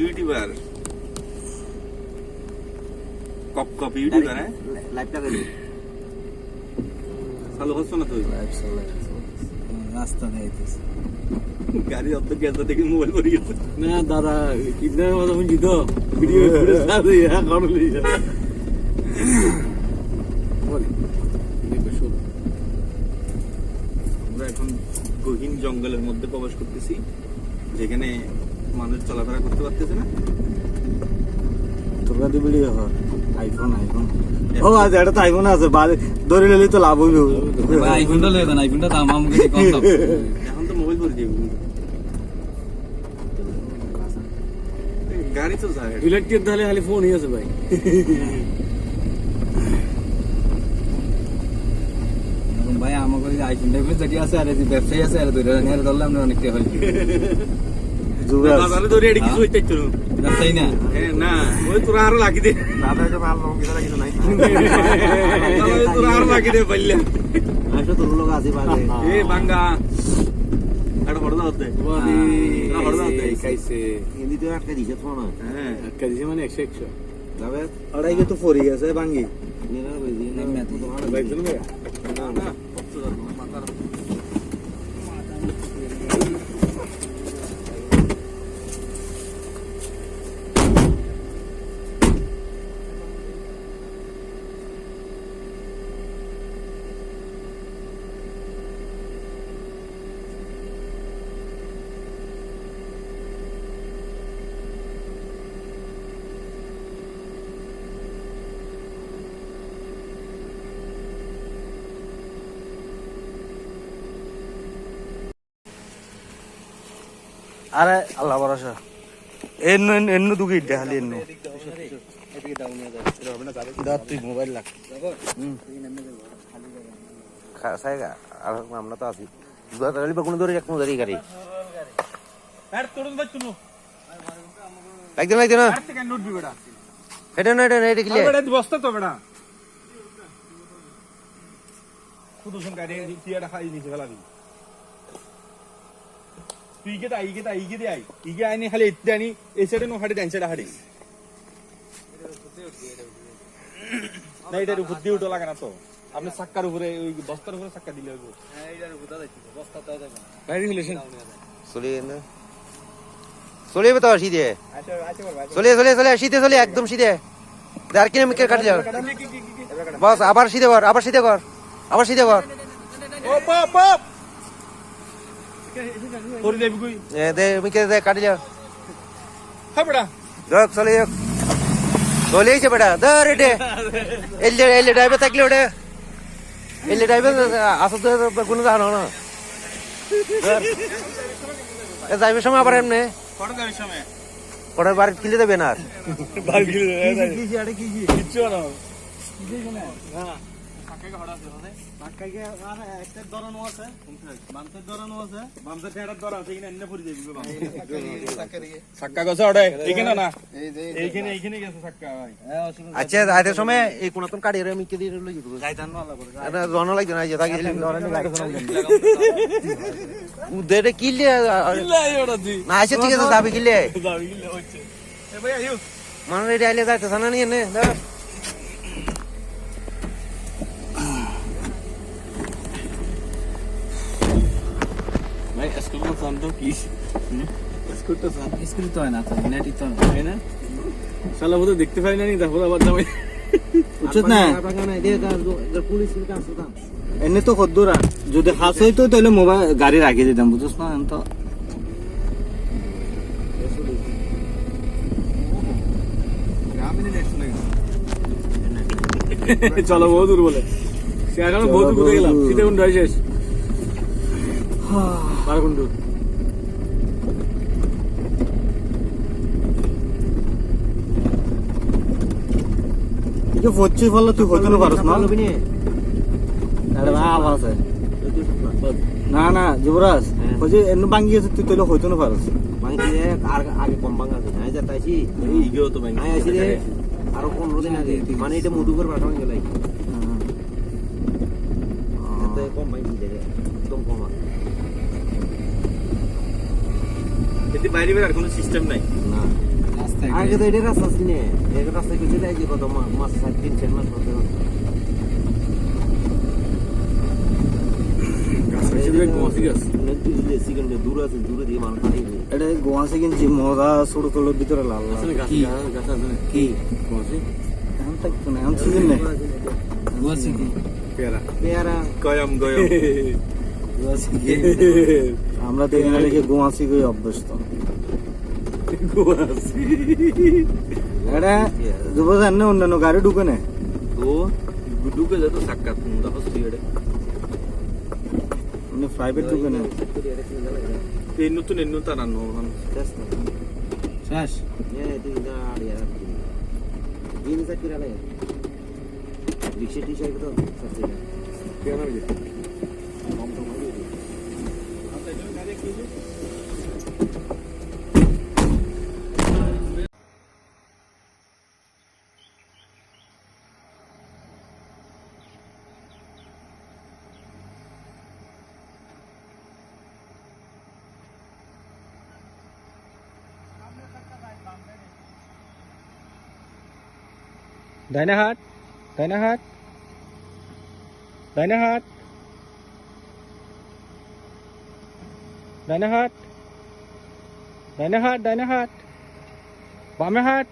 YouTuber কপ YouTuber লাইভটা করি চালু হচ্ছে না তুই রাস্তা নেই গাড়ি অত গেছে দেখি মোবাইল করে গেছে না দাদা কিডন্যাপের কথা শুনছি তো ভিডিও করে সাথে করলি আমরা এখন গহীন জঙ্গলের মধ্যে প্রবেশ করতেছি যেখানে মানুষ চলাফেরা করতে পারতেছে না তোরা দিবি আইফোন ও আজ এটা তো আইফোন আছে ধরে নিলে তো লাভ হইবে আইফোনটা লেগে না আইফোনটা দাম আমাকে কম দাম এখন তো মোবাইল করে দিবি গাড়ি তো যায় ইলেকট্রিক তাহলে খালি ফোনই আছে ভাই ভাই আমাকে আইফোনটা যেটি আছে আর যে ব্যবসায়ী আছে আর ধরে নিয়ে ধরলে আমরা অনেকটা হল দাদা ধরে এটি কিছু হইতে চলো ব্যবসায়ী না না ওই তোরা আরো লাগি দে দাদা যে মাল লঙ্গি দাদা কিছু নাই তোরা আরো লাগি দে বললে আচ্ছা তোর লোক আছে বাজে এ বাঙ্গা আড় হড়দা হতে হড়দা হতে কাইছে হিন্দি তো আটকে দিছে তো না হ্যাঁ আটকে দিছে মানে 100 যাবে আড়াই কে তো ফরি আছে বাঙ্গি নেনা বইজি না মে তো তোমার বাইক চলে গয়া না না মাথার আরে আল্লাহ ভরসা এন্নু এন্নু দুগি দেখালি এন্নু এদিকে ডাউন হয়ে যায় এটা হবে না যাবে দাঁত তুই মোবাইল লাগ খাসাইগা আর আমরা তো আছি দুয়ারি বা কোন ধরে এক ধরে গাড়ি আর তোরন বাচ্চু নো একদম একদম আর থেকে নোট দিবেড়া এটা না এটা ক্লিয়ার বেড়া বস্তা তো বেড়া কুদুসন গাড়ি টিয়াটা খাই নিছে ফেলাবি তুই কে তাই আই ইগে আইনি খালি ইতে আনি এই সাইডে নো হাড়ি ডান সাইডে হাড়ি না এটার উপর দিয়ে উঠো লাগে না তো আপনি চাক্কার উপরে ওই বস্তার উপরে চাক্কা দিলে হইব হ্যাঁ এটার উপর দাও বস্তা দাও যাবে গাড়ি রিলেশন চলিয়ে না চলিয়ে তো সিধে আচ্ছা আচ্ছা চলিয়ে সিধে একদম সিধে আর কিনে মিকে কাট যাও বস আবার সিধে কর আবার সিধে কর ও পপ পপ ওরে দেবি কই এ দে মিকে দে কাট যাও হ্যাঁ বেটা যাক চলিয়েছে বেটা ধর এটে এলে ড্রাইভার থাকলে ওটা এলে ড্রাইভার আসতে কোনো জানো না যাইবার সময় আবার এমনি কত গাড়ির সময় ওটার বাড়ি কিলে দেবে না বাড়ি গিয়ে কি আরে কি কিচ্ছু না হ্যাঁ কাকাকে হড়া আছে মানে কাকাকে আর একটা দরানো আছে বামসের দরানো আছে বামসা ঠেড়ার দর আছে কিনা এনে পড়ে যাবি বাম সাক্কা গছে ওড়ে এইখানে না এইখানে গেছে সাক্কা ভাই আচ্ছা আইতে সময় এই কোনতন কাড়ি রে মিকে দিয়ে লই যাবো যাইতান না আল্লাহ করে এটা জন লাগবে না যেটা গেছিলাম ধরেন গাড়ি উদেরে কিলে লাই ওড়া দি না আইছে ঠিক আছে যাবি কিলে যাবি গিলে হচ্ছে এ ভাই আইও মানে রেডি আইলে যাইতে সানা নিয়ে নে ভাই স্কুল না সামতো কি স্কুল তো সাম স্কুল তো হয় না তো নেটই তো তাই না শালা বোধ দেখতে পাই না নি তারপর আবার যাবে উচিত না পুলিশ কাছে এনে তো কদ্দুরা যদি হাস হইতো তাহলে মোবাইল গাড়ি রাখিয়ে দিতাম বুঝছ না তো চলো বহু দূর বলে সে এখন বহু দূর ঘুরে গেলাম শীতে কোন ড্রাই শেষ 12 ঘন্টা যে পড়ছি বললো তুই হইতো না পারস না আছে না না যুবরাজ ওই যে এমনি ভাঙ্গি আছে তুই তাহলে হইতো না পারস আগে কম ভাঙা আছে না যাইতাছি ইগেও তো ভাই আইছি রে আরো 15 দিন আগে মানে এটা মধুকর পাঠানো গেলাই এত কম ভাই একদম কম এতে বাইরে বের আর কোনো সিস্টেম নাই। না আগে তো এটা রাস্তা ছিল না, এই রাস্তা কিছু নাই যে কত মাস 3-4 মাস হতে হতো। দূর আছে, দূরে দিয়ে মানুষ পাঠিয়ে দেয়। এটা গোয়াছে কিনছি মজা ছোট তোলোর ভিতরে লাল লাল কি কি এখন থাকতো না, এখন সিজন নেই পেয়ারা গয়ম গয়ম আমরা তো এখানে রেখে গোয়াছি কই অভ্যস্ত। এটা যুবক জানে অন্যান্য গাড়ি ঢুকে না, তো ঢুকে যেত সাক্কাত মুদা হস্তি এড়ে মানে প্রাইভেট ঢুকে না। এই নতুন রান্না শেষ রিক্সা টিক্সা তো ডাইনাহাট ডাইনাহাট ডাইনাহাট ডাইনাহাট ডাইনাহাট ডাইনাহাট বামে হাট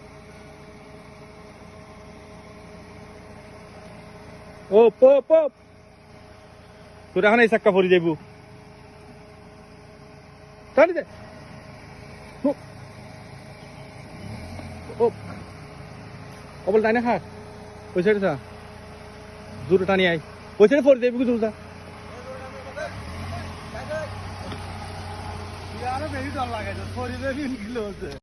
ও পপ পপ তোর এখন এই চাক্কা পরি যাইব তাহলে দে ও কবল ডাইনাহাট ওই সাইডে যা জোরে টানি আই ওই সাইডে পরে যাইব জোরে যা আরো বেশি ডর লাগে শরীরে